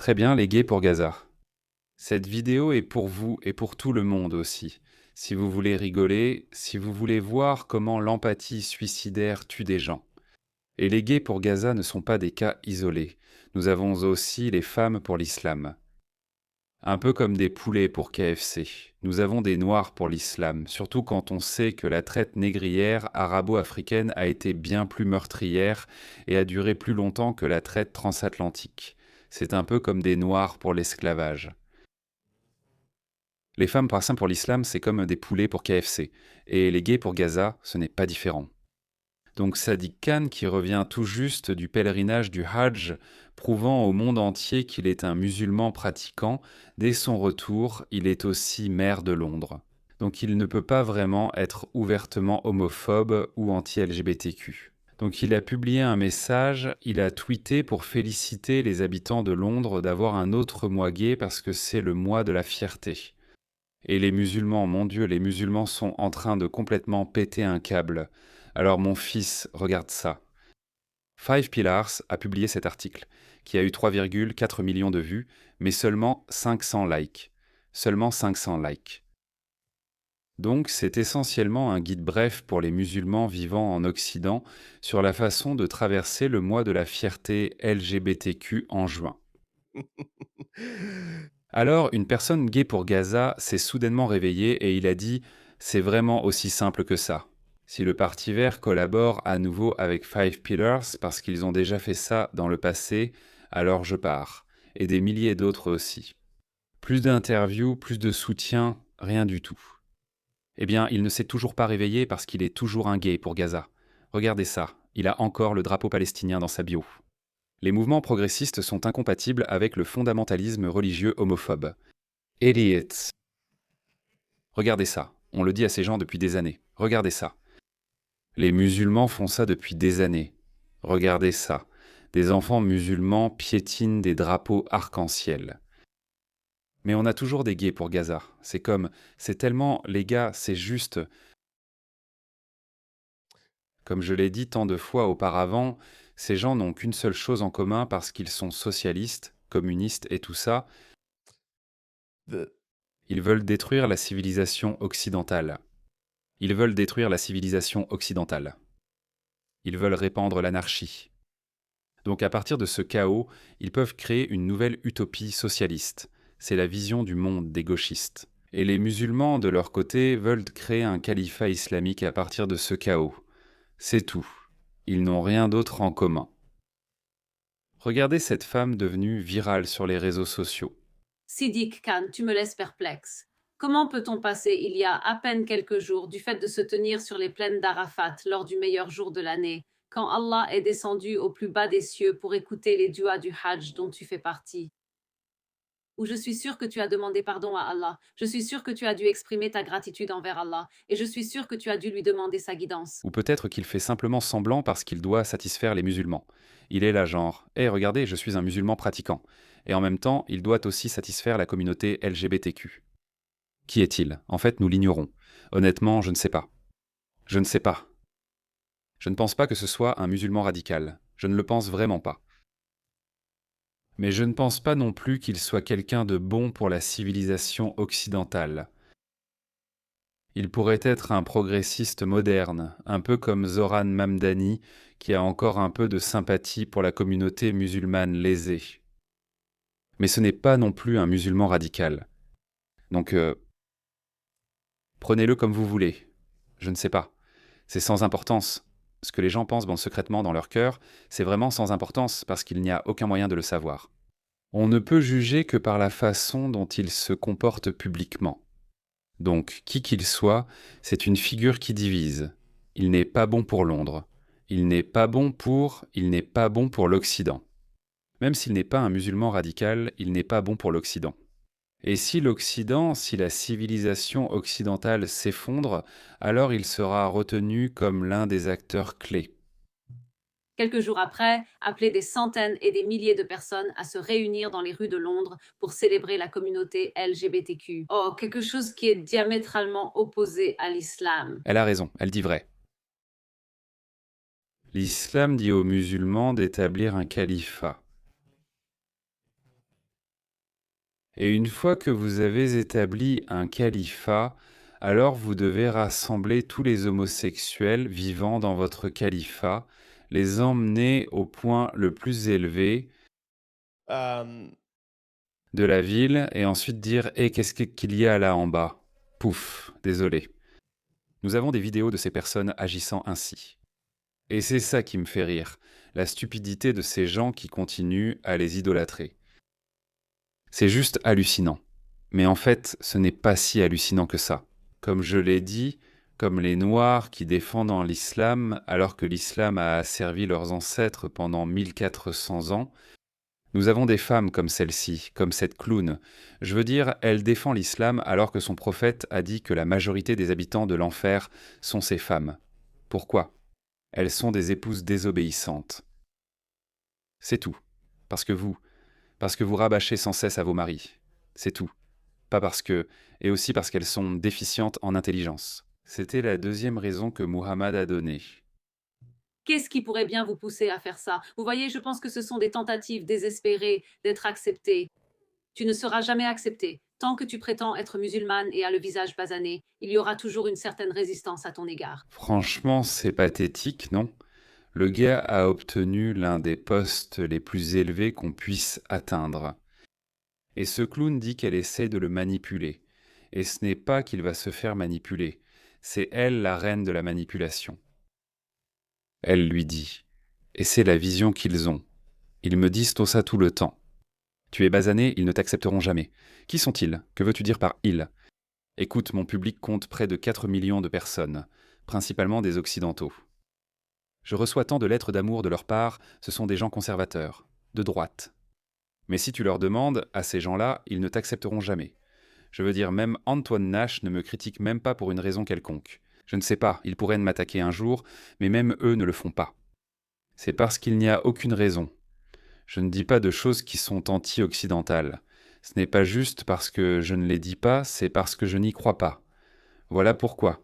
Très bien, les gays pour Gaza. Cette vidéo est pour vous et pour tout le monde aussi. Si vous voulez rigoler, si vous voulez voir comment l'empathie suicidaire tue des gens. Et les gays pour Gaza ne sont pas des cas isolés. Nous avons aussi les femmes pour l'islam. Un peu comme des poulets pour KFC. Nous avons des noirs pour l'islam, surtout quand on sait que la traite négrière arabo-africaine a été bien plus meurtrière et a duré plus longtemps que la traite transatlantique. C'est un peu comme des noirs pour l'esclavage. Les femmes pour l'islam, c'est comme des poulets pour KFC. Et les gays pour Gaza, ce n'est pas différent. Donc Sadiq Khan, qui revient tout juste du pèlerinage du Hajj, prouvant au monde entier qu'il est un musulman pratiquant, dès son retour, il est aussi maire de Londres. Donc il ne peut pas vraiment être ouvertement homophobe ou anti-LGBTQ. Donc il a publié un message, il a tweeté pour féliciter les habitants de Londres d'avoir un autre mois gay parce que c'est le mois de la fierté. Et les musulmans, mon Dieu, les musulmans sont en train de complètement péter un câble. Alors mon fils, regarde ça. Five Pillars a publié cet article, qui a eu 3,4 millions de vues, mais seulement 500 likes. Seulement 500 likes. Donc c'est essentiellement un guide bref pour les musulmans vivant en Occident sur la façon de traverser le mois de la fierté LGBTQ en juin. Alors, une personne gay pour Gaza s'est soudainement réveillée et il a dit « C'est vraiment aussi simple que ça ». Si le Parti vert collabore à nouveau avec Five Pillars parce qu'ils ont déjà fait ça dans le passé, alors je pars. Et des milliers d'autres aussi. Plus d'interviews, plus de soutien, rien du tout. Eh bien, il ne s'est toujours pas réveillé parce qu'il est toujours un gay pour Gaza. Regardez ça, il a encore le drapeau palestinien dans sa bio. Les mouvements progressistes sont incompatibles avec le fondamentalisme religieux homophobe. Idiots. Regardez ça, on le dit à ces gens depuis des années. Regardez ça. Les musulmans font ça depuis des années. Regardez ça. Des enfants musulmans piétinent des drapeaux arc-en-ciel. Mais on a toujours des gays pour Gaza. C'est tellement, les gars, c'est juste. Comme je l'ai dit tant de fois auparavant, ces gens n'ont qu'une seule chose en commun parce qu'ils sont socialistes, communistes et tout ça. Ils veulent détruire la civilisation occidentale. Ils veulent détruire la civilisation occidentale. Ils veulent répandre l'anarchie. Donc à partir de ce chaos, ils peuvent créer une nouvelle utopie socialiste. C'est la vision du monde des gauchistes. Et les musulmans, de leur côté, veulent créer un califat islamique à partir de ce chaos. C'est tout. Ils n'ont rien d'autre en commun. Regardez cette femme devenue virale sur les réseaux sociaux. Sadiq Khan, tu me laisses perplexe. Comment peut-on passer, il y a à peine quelques jours, du fait de se tenir sur les plaines d'Arafat lors du meilleur jour de l'année, quand Allah est descendu au plus bas des cieux pour écouter les duas du Hajj dont tu fais partie, où je suis sûr que tu as demandé pardon à Allah, je suis sûr que tu as dû exprimer ta gratitude envers Allah, et je suis sûr que tu as dû lui demander sa guidance. Ou peut-être qu'il fait simplement semblant parce qu'il doit satisfaire les musulmans. Il est là genre « Hé, regardez, je suis un musulman pratiquant ». Et en même temps, il doit aussi satisfaire la communauté LGBTQ. Qui est-il? En fait, nous l'ignorons. Honnêtement, je ne sais pas. Je ne sais pas. Je ne pense pas que ce soit un musulman radical. Je ne le pense vraiment pas. Mais je ne pense pas non plus qu'il soit quelqu'un de bon pour la civilisation occidentale. Il pourrait être un progressiste moderne, un peu comme Zoran Mamdani, qui a encore un peu de sympathie pour la communauté musulmane lésée. Mais ce n'est pas non plus un musulman radical. Donc, prenez-le comme vous voulez. Je ne sais pas. C'est sans importance. Ce que les gens pensent secrètement dans leur cœur, c'est vraiment sans importance parce qu'il n'y a aucun moyen de le savoir. On ne peut juger que par la façon dont il se comporte publiquement. Donc, qui qu'il soit, c'est une figure qui divise. Il n'est pas bon pour Londres. Il n'est pas bon pour l'Occident. Même s'il n'est pas un musulman radical, il n'est pas bon pour l'Occident. Et si l'Occident, si la civilisation occidentale s'effondre, alors il sera retenu comme l'un des acteurs clés. Quelques jours après, appelé des centaines et des milliers de personnes à se réunir dans les rues de Londres pour célébrer la communauté LGBTQ. Oh, quelque chose qui est diamétralement opposé à l'islam. Elle a raison, elle dit vrai. L'islam dit aux musulmans d'établir un califat. Et une fois que vous avez établi un califat, alors vous devez rassembler tous les homosexuels vivant dans votre califat, les emmener au point le plus élevé Um, de la ville et ensuite dire « qu'il y a là en bas ?» Pouf, désolé. Nous avons des vidéos de ces personnes agissant ainsi. Et c'est ça qui me fait rire, la stupidité de ces gens qui continuent à les idolâtrer. C'est juste hallucinant. Mais en fait, ce n'est pas si hallucinant que ça. Comme je l'ai dit, comme les Noirs qui défendent l'islam alors que l'islam a asservi leurs ancêtres pendant 1400 ans, nous avons des femmes comme celle-ci, comme cette clown. Je veux dire, elle défend l'islam alors que son prophète a dit que la majorité des habitants de l'enfer sont ces femmes. Pourquoi ? Elles sont des épouses désobéissantes. C'est tout. Parce que vous rabâchez sans cesse à vos maris. C'est tout. Pas parce que, et aussi parce qu'elles sont déficientes en intelligence. C'était la deuxième raison que Muhammad a donnée. Qu'est-ce qui pourrait bien vous pousser à faire ça? Vous voyez, je pense que ce sont des tentatives désespérées d'être accepté. Tu ne seras jamais accepté. Tant que tu prétends être musulmane et as le visage basané, il y aura toujours une certaine résistance à ton égard. Franchement, c'est pathétique, non ? Le gars a obtenu l'un des postes les plus élevés qu'on puisse atteindre. Et ce clown dit qu'elle essaie de le manipuler. Et ce n'est pas qu'il va se faire manipuler, c'est elle la reine de la manipulation. Elle lui dit, et c'est la vision qu'ils ont. Ils me disent tout ça tout le temps. Tu es basané, ils ne t'accepteront jamais. Qui sont-ils ? Que veux-tu dire par ils ? Écoute, mon public compte près de 4 millions de personnes, principalement des Occidentaux. Je reçois tant de lettres d'amour de leur part, ce sont des gens conservateurs, de droite. Mais si tu leur demandes, à ces gens-là, ils ne t'accepteront jamais. Je veux dire, même Antoine Nash ne me critique même pas pour une raison quelconque. Je ne sais pas, ils pourraient m'attaquer un jour, mais même eux ne le font pas. C'est parce qu'il n'y a aucune raison. Je ne dis pas de choses qui sont anti-occidentales. Ce n'est pas juste parce que je ne les dis pas, c'est parce que je n'y crois pas. Voilà pourquoi.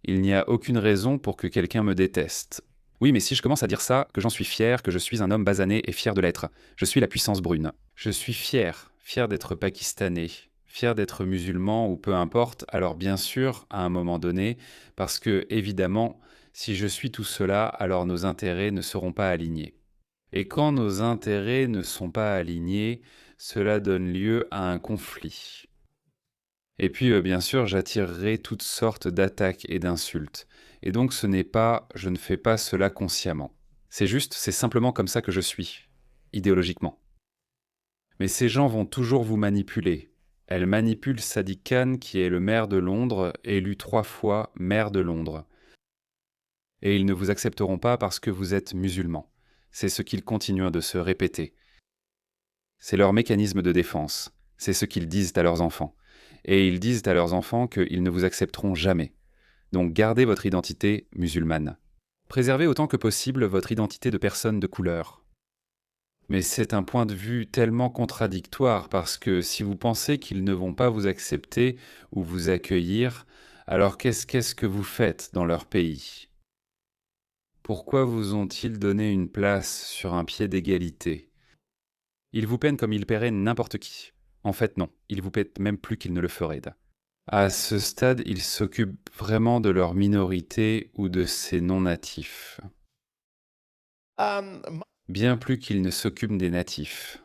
Il n'y a aucune raison pour que quelqu'un me déteste. Oui, mais si je commence à dire ça, que j'en suis fier, que je suis un homme basané et fier de l'être. Je suis la puissance brune. Je suis fier d'être pakistanais, fier d'être musulman ou peu importe, alors bien sûr, à un moment donné, parce que, évidemment, si je suis tout cela, alors nos intérêts ne seront pas alignés. Et quand nos intérêts ne sont pas alignés, cela donne lieu à un conflit. Et puis, bien sûr, j'attirerai toutes sortes d'attaques et d'insultes. Et donc, je ne fais pas cela consciemment. C'est simplement comme ça que je suis, idéologiquement. Mais ces gens vont toujours vous manipuler. Elles manipulent Sadiq Khan, qui est le maire de Londres, élu 3 fois maire de Londres. Et ils ne vous accepteront pas parce que vous êtes musulman. C'est ce qu'ils continuent de se répéter. C'est leur mécanisme de défense. C'est ce qu'ils disent à leurs enfants. Et ils disent à leurs enfants qu'ils ne vous accepteront jamais. Donc gardez votre identité musulmane. Préservez autant que possible votre identité de personne de couleur. Mais c'est un point de vue tellement contradictoire parce que si vous pensez qu'ils ne vont pas vous accepter ou vous accueillir, alors qu'est-ce que vous faites dans leur pays ? Pourquoi vous ont-ils donné une place sur un pied d'égalité ? Ils vous peinent comme ils paieraient n'importe qui. En fait, non, ils vous paient même plus qu'ils ne le feraient. À ce stade, ils s'occupent vraiment de leur minorité ou de ces non-natifs. Bien plus qu'ils ne s'occupent des natifs.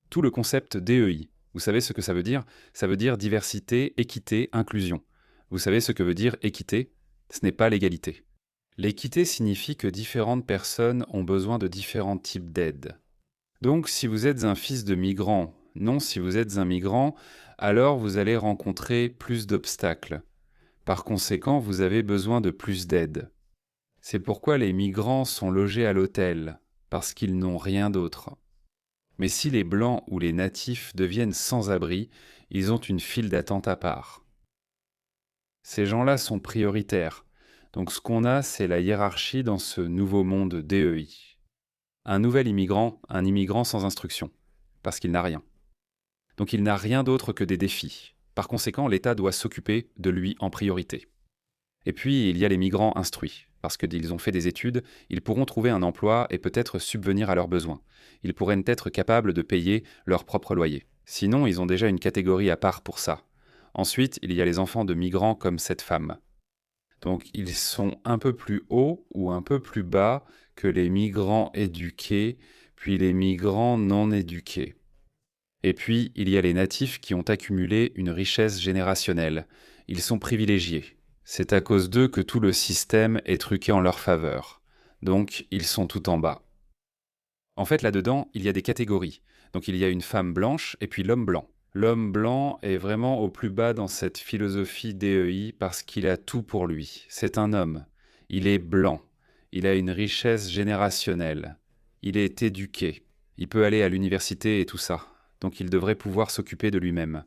Tout le concept DEI, vous savez ce que ça veut dire ? Ça veut dire diversité, équité, inclusion. Vous savez ce que veut dire équité ? Ce n'est pas l'égalité. L'équité signifie que différentes personnes ont besoin de différents types d'aide. Donc, si vous êtes un fils de migrant, non, si vous êtes un migrant, alors vous allez rencontrer plus d'obstacles. Par conséquent, vous avez besoin de plus d'aide. C'est pourquoi les migrants sont logés à l'hôtel, parce qu'ils n'ont rien d'autre. Mais si les blancs ou les natifs deviennent sans-abri, ils ont une file d'attente à part. Ces gens-là sont prioritaires. Donc ce qu'on a, c'est la hiérarchie dans ce nouveau monde DEI. Un nouvel immigrant, un immigrant sans instruction, parce qu'il n'a rien. Donc il n'a rien d'autre que des défis. Par conséquent, l'État doit s'occuper de lui en priorité. Et puis, il y a les migrants instruits. Parce qu'ils ont fait des études, ils pourront trouver un emploi et peut-être subvenir à leurs besoins. Ils pourraient être capables de payer leur propre loyer. Sinon, ils ont déjà une catégorie à part pour ça. Ensuite, il y a les enfants de migrants comme cette femme. Donc, ils sont un peu plus hauts ou un peu plus bas que les migrants éduqués, puis les migrants non éduqués. Et puis, il y a les natifs qui ont accumulé une richesse générationnelle. Ils sont privilégiés. C'est à cause d'eux que tout le système est truqué en leur faveur. Donc, ils sont tout en bas. En fait, là-dedans, il y a des catégories. Donc, il y a une femme blanche et puis l'homme blanc. L'homme blanc est vraiment au plus bas dans cette philosophie DEI parce qu'il a tout pour lui. C'est un homme. Il est blanc. Il a une richesse générationnelle. Il est éduqué. Il peut aller à l'université et tout ça. Donc il devrait pouvoir s'occuper de lui-même.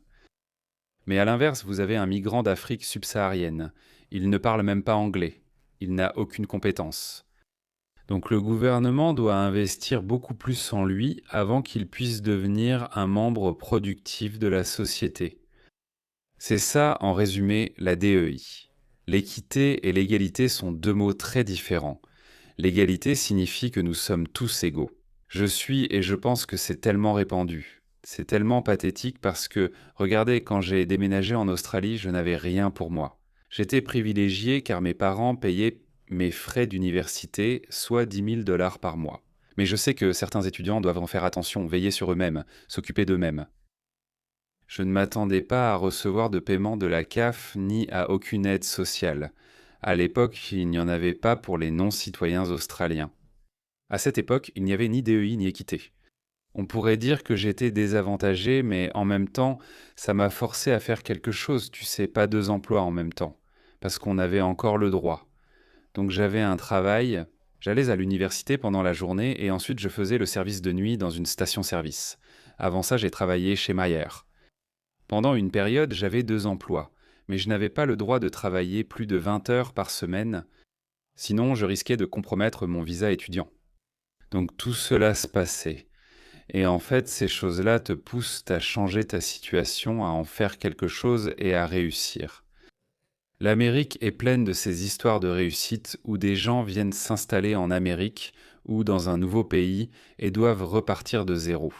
Mais à l'inverse, vous avez un migrant d'Afrique subsaharienne. Il ne parle même pas anglais. Il n'a aucune compétence. Donc le gouvernement doit investir beaucoup plus en lui avant qu'il puisse devenir un membre productif de la société. C'est ça, en résumé, la DEI. L'équité et l'égalité sont deux mots très différents. L'égalité signifie que nous sommes tous égaux. Je suis et je pense que c'est tellement répandu. C'est tellement pathétique parce que, regardez, quand j'ai déménagé en Australie, je n'avais rien pour moi. J'étais privilégié car mes parents payaient mes frais d'université, soit 10 000 $ par mois. Mais je sais que certains étudiants doivent en faire attention, veiller sur eux-mêmes, s'occuper d'eux-mêmes. Je ne m'attendais pas à recevoir de paiement de la CAF ni à aucune aide sociale. À l'époque, il n'y en avait pas pour les non-citoyens australiens. À cette époque, il n'y avait ni DEI ni équité. On pourrait dire que j'étais désavantagé, mais en même temps, ça m'a forcé à faire quelque chose, tu sais, pas deux emplois en même temps, parce qu'on avait encore le droit. Donc j'avais un travail, j'allais à l'université pendant la journée et ensuite je faisais le service de nuit dans une station-service. Avant ça, j'ai travaillé chez Mayer. Pendant une période, j'avais 2 emplois, mais je n'avais pas le droit de travailler plus de 20 heures par semaine, sinon je risquais de compromettre mon visa étudiant. Donc tout cela se passait. Et en fait, ces choses-là te poussent à changer ta situation, à en faire quelque chose et à réussir. L'Amérique est pleine de ces histoires de réussite où des gens viennent s'installer en Amérique ou dans un nouveau pays et doivent repartir de zéro.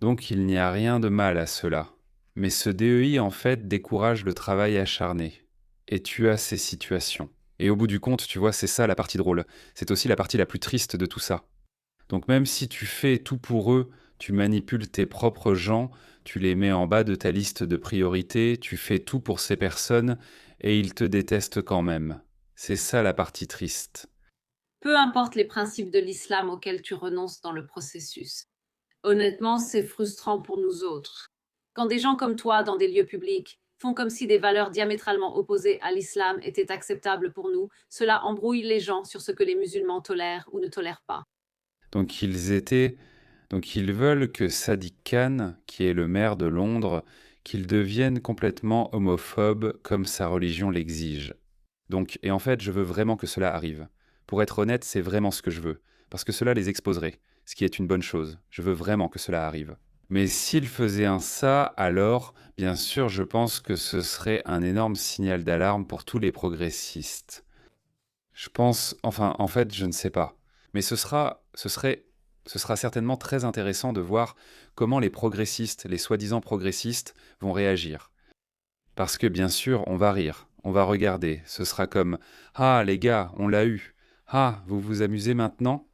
Donc il n'y a rien de mal à cela. Mais ce DEI en fait décourage le travail acharné. Et tu as ces situations. Et au bout du compte, tu vois, c'est ça la partie drôle. C'est aussi la partie la plus triste de tout ça. Donc même si tu fais tout pour eux, tu manipules tes propres gens, tu les mets en bas de ta liste de priorités, tu fais tout pour ces personnes et ils te détestent quand même. C'est ça la partie triste. Peu importe les principes de l'islam auxquels tu renonces dans le processus. Honnêtement, c'est frustrant pour nous autres. Quand des gens comme toi, dans des lieux publics, font comme si des valeurs diamétralement opposées à l'islam étaient acceptables pour nous, cela embrouille les gens sur ce que les musulmans tolèrent ou ne tolèrent pas. Donc ils veulent que Sadiq Khan, qui est le maire de Londres, qu'il devienne complètement homophobe comme sa religion l'exige. Et en fait, je veux vraiment que cela arrive. Pour être honnête, c'est vraiment ce que je veux, parce que cela les exposerait, ce qui est une bonne chose. Je veux vraiment que cela arrive. Mais s'il faisait ça, alors, bien sûr, je pense que ce serait un énorme signal d'alarme pour tous les progressistes. Je pense, enfin, en fait, je ne sais pas. Mais ce sera certainement très intéressant de voir comment les progressistes, les soi-disant progressistes, vont réagir. Parce que bien sûr, on va rire, on va regarder. Ce sera comme «Ah, les gars, on l'a eu. Ah, vous vous amusez maintenant?»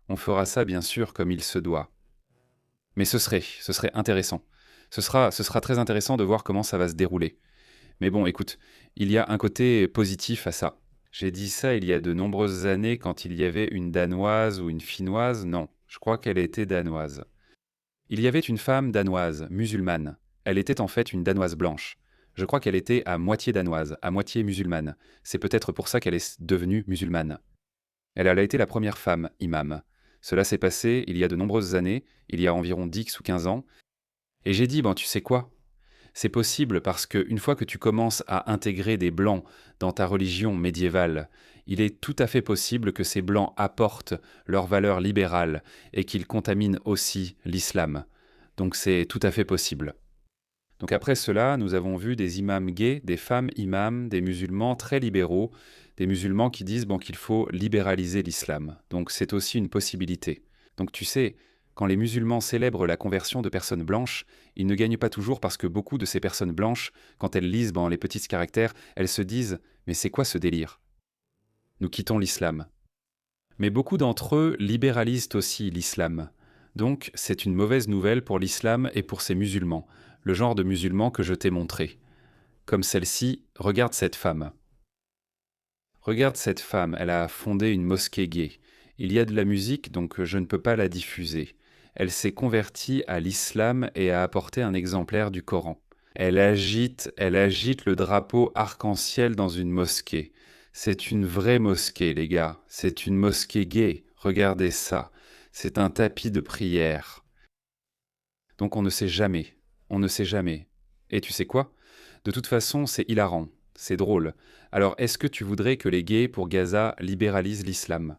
On fera ça bien sûr comme il se doit. Mais ce serait intéressant. Ce sera très intéressant de voir comment ça va se dérouler. Mais bon, écoute, il y a un côté positif à ça. J'ai dit ça il y a de nombreuses années quand il y avait une Danoise ou une Finnoise. Non, je crois qu'elle était danoise. Il y avait une femme danoise, musulmane. Elle était en fait une Danoise blanche. Je crois qu'elle était à moitié danoise, à moitié musulmane. C'est peut-être pour ça qu'elle est devenue musulmane. Elle a été la première femme imam. Cela s'est passé il y a de nombreuses années, il y a environ 10 ou 15 ans. Et j'ai dit, tu sais quoi? C'est possible parce qu'une fois que tu commences à intégrer des blancs dans ta religion médiévale, il est tout à fait possible que ces blancs apportent leurs valeurs libérales et qu'ils contaminent aussi l'islam. Donc c'est tout à fait possible. Donc après cela, nous avons vu des imams gays, des femmes imams, des musulmans très libéraux, des musulmans qui disent qu'il faut libéraliser l'islam. Donc c'est aussi une possibilité. Donc tu sais, Quand les musulmans célèbrent la conversion de personnes blanches, ils ne gagnent pas toujours parce que beaucoup de ces personnes blanches, quand elles lisent dans les petits caractères, elles se disent « Mais c'est quoi ce délire ?» Nous quittons l'islam. Mais beaucoup d'entre eux libéralisent aussi l'islam. Donc, c'est une mauvaise nouvelle pour l'islam et pour ces musulmans, le genre de musulmans que je t'ai montré. Comme celle-ci, regarde cette femme. Regarde cette femme, elle a fondé une mosquée gay. Il y a de la musique, donc je ne peux pas la diffuser. Elle s'est convertie à l'islam et a apporté un exemplaire du Coran. Elle agite le drapeau arc-en-ciel dans une mosquée. C'est une vraie mosquée, les gars. C'est une mosquée gay. Regardez ça. C'est un tapis de prière. Donc on ne sait jamais. On ne sait jamais. Et tu sais quoi? De toute façon, c'est hilarant. C'est drôle. Alors, est-ce que tu voudrais que les gays pour Gaza libéralisent l'islam?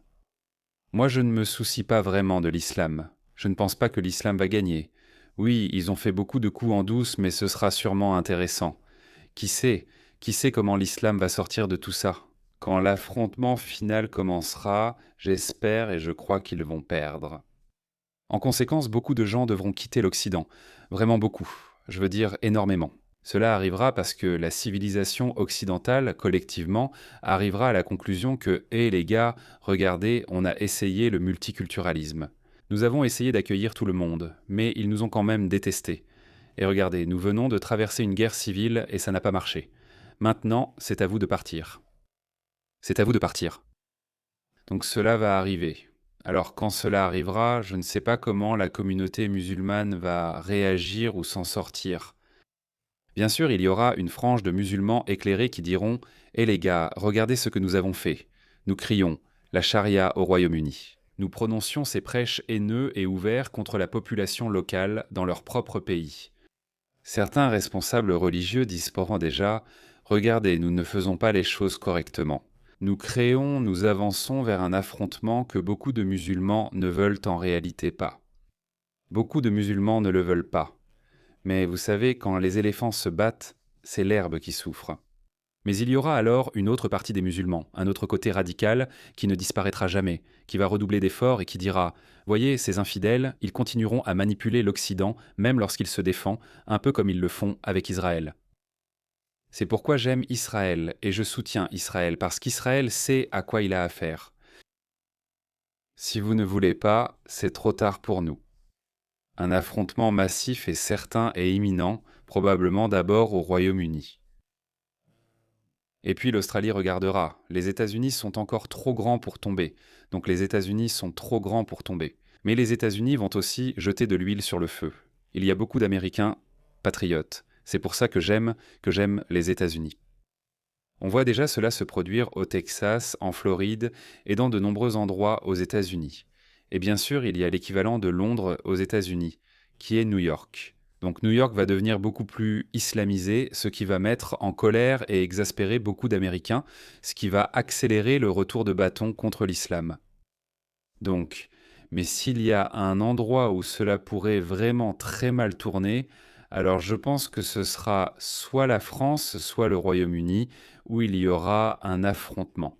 Moi, je ne me soucie pas vraiment de l'islam. Je ne pense pas que l'islam va gagner. Oui, ils ont fait beaucoup de coups en douce, mais ce sera sûrement intéressant. Qui sait? Qui sait comment l'islam va sortir de tout ça? Quand l'affrontement final commencera, j'espère et je crois qu'ils vont perdre. En conséquence, beaucoup de gens devront quitter l'Occident. Vraiment beaucoup. Je veux dire énormément. Cela arrivera parce que la civilisation occidentale, collectivement, arrivera à la conclusion que « Hé les gars, regardez, on a essayé le multiculturalisme. Nous avons essayé d'accueillir tout le monde, mais ils nous ont quand même détestés. Et regardez, nous venons de traverser une guerre civile et ça n'a pas marché. Maintenant, c'est à vous de partir. C'est à vous de partir. » Donc cela va arriver. Alors quand cela arrivera, je ne sais pas comment la communauté musulmane va réagir ou s'en sortir. Bien sûr, il y aura une frange de musulmans éclairés qui diront « Eh les gars, regardez ce que nous avons fait. Nous crions « La charia au Royaume-Uni ». Nous prononcions ces prêches haineux et ouverts contre la population locale dans leur propre pays. Certains responsables religieux disent déjà « Regardez, nous ne faisons pas les choses correctement. Nous créons, nous avançons vers un affrontement que beaucoup de musulmans ne veulent en réalité pas. Beaucoup de musulmans ne le veulent pas. Mais vous savez, quand les éléphants se battent, c'est l'herbe qui souffre. Mais il y aura alors une autre partie des musulmans, un autre côté radical qui ne disparaîtra jamais, qui va redoubler d'efforts et qui dira « Voyez, ces infidèles, ils continueront à manipuler l'Occident même lorsqu'il se défend, un peu comme ils le font avec Israël. » C'est pourquoi j'aime Israël et je soutiens Israël, parce qu'Israël sait à quoi il a affaire. Si vous ne voulez pas, c'est trop tard pour nous. Un affrontement massif est certain et imminent, probablement d'abord au Royaume-Uni. Et puis l'Australie regardera. Les États-Unis sont encore trop grands pour tomber. Donc les États-Unis sont trop grands pour tomber. Mais les États-Unis vont aussi jeter de l'huile sur le feu. Il y a beaucoup d'Américains patriotes. C'est pour ça que j'aime les États-Unis. On voit déjà cela se produire au Texas, en Floride et dans de nombreux endroits aux États-Unis. Et bien sûr, il y a l'équivalent de Londres aux États-Unis, qui est New York. Donc New York va devenir beaucoup plus islamisé, ce qui va mettre en colère et exaspérer beaucoup d'Américains, ce qui va accélérer le retour de bâton contre l'islam. Donc, mais s'il y a un endroit où cela pourrait vraiment très mal tourner, alors je pense que ce sera soit la France, soit le Royaume-Uni, où il y aura un affrontement.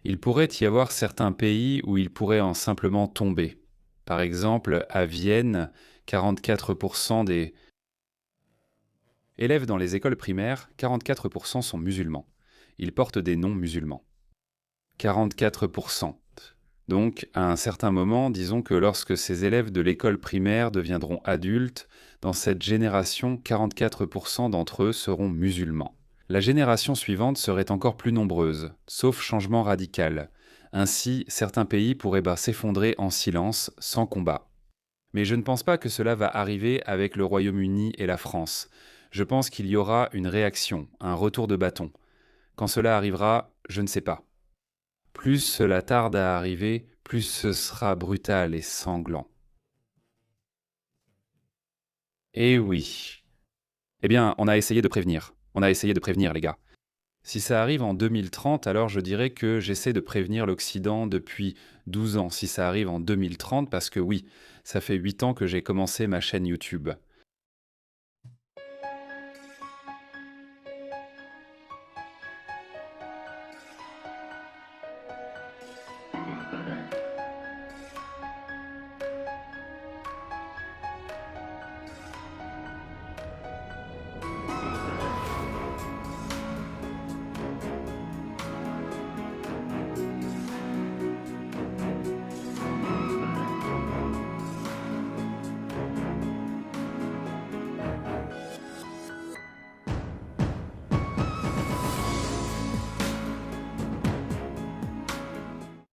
Il pourrait y avoir certains pays où il pourrait en simplement tomber. Par exemple, à Vienne, 44% des élèves dans les écoles primaires, 44% sont musulmans. Ils portent des noms musulmans. 44%. Donc, à un certain moment, disons que lorsque ces élèves de l'école primaire deviendront adultes, dans cette génération, 44% d'entre eux seront musulmans. La génération suivante serait encore plus nombreuse, sauf changement radical. Ainsi, certains pays pourraient s'effondrer en silence, sans combat. Mais je ne pense pas que cela va arriver avec le Royaume-Uni et la France. Je pense qu'il y aura une réaction, un retour de bâton. Quand cela arrivera, je ne sais pas. Plus cela tarde à arriver, plus ce sera brutal et sanglant. Eh oui. Eh bien, on a essayé de prévenir. On a essayé de prévenir, les gars. Si ça arrive en 2030, alors je dirais que j'essaie de prévenir l'Occident depuis 12 ans. Si ça arrive en 2030, parce que oui, ça fait 8 ans que j'ai commencé ma chaîne YouTube.